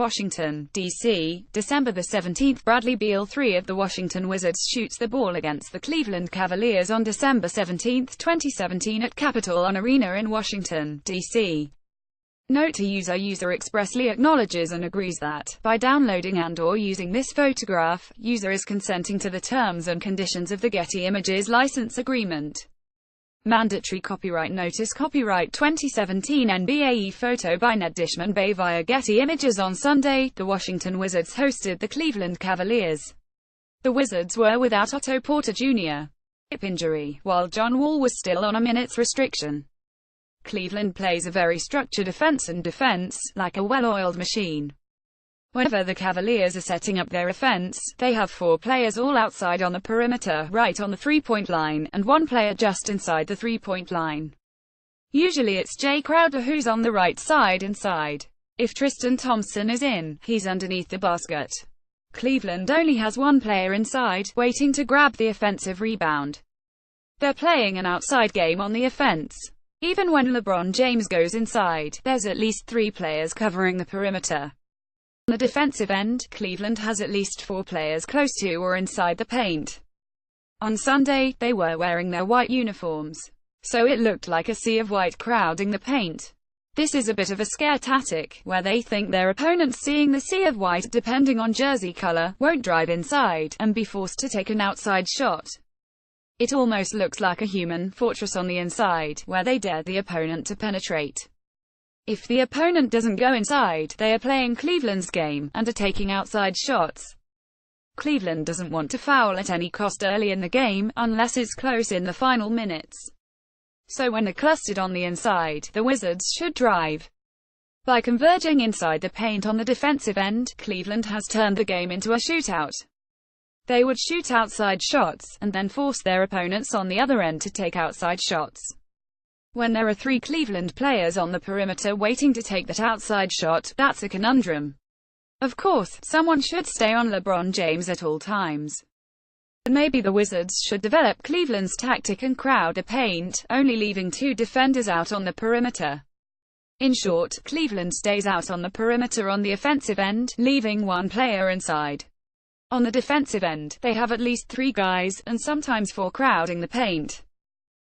Washington, D.C., December 17. Bradley Beal, III of the Washington Wizards, shoots the ball against the Cleveland Cavaliers on December 17, 2017 at Capitol One Arena in Washington, D.C. Note to user expressly acknowledges and agrees that, by downloading and/or using this photograph, user is consenting to the terms and conditions of the Getty Images license agreement. Mandatory copyright notice. Copyright 2017 NBA photo by Ned Dishman Bay via Getty Images. On Sunday, the Washington Wizards hosted the Cleveland Cavaliers. The Wizards were without Otto Porter Jr. hip injury, while John Wall was still on a minutes restriction. Cleveland plays a very structured offense and defense, like a well-oiled machine. Whenever the Cavaliers are setting up their offense, they have 4 players all outside on the perimeter, right on the three-point line, and 1 player just inside the three-point line. Usually it's Jay Crowder who's on the right side inside. If Tristan Thompson is in, he's underneath the basket. Cleveland only has 1 player inside, waiting to grab the offensive rebound. They're playing an outside game on the offense. Even when LeBron James goes inside, there's at least 3 players covering the perimeter. On the defensive end, Cleveland has at least 4 players close to or inside the paint. On Sunday, they were wearing their white uniforms, so it looked like a sea of white crowding the paint. This is a bit of a scare tactic, where they think their opponents, seeing the sea of white depending on jersey color, won't drive inside, and be forced to take an outside shot. It almost looks like a human fortress on the inside, where they dare the opponent to penetrate. If the opponent doesn't go inside, they are playing Cleveland's game, and are taking outside shots. Cleveland doesn't want to foul at any cost early in the game, unless it's close in the final minutes. So when they're clustered on the inside, the Wizards should drive. By converging inside the paint on the defensive end, Cleveland has turned the game into a shootout. They would shoot outside shots, and then force their opponents on the other end to take outside shots. When there are 3 Cleveland players on the perimeter waiting to take that outside shot, that's a conundrum. Of course, someone should stay on LeBron James at all times. But maybe the Wizards should develop Cleveland's tactic and crowd a paint, only leaving 2 defenders out on the perimeter. In short, Cleveland stays out on the perimeter on the offensive end, leaving 1 player inside. On the defensive end, they have at least 3 guys, and sometimes 4 crowding the paint.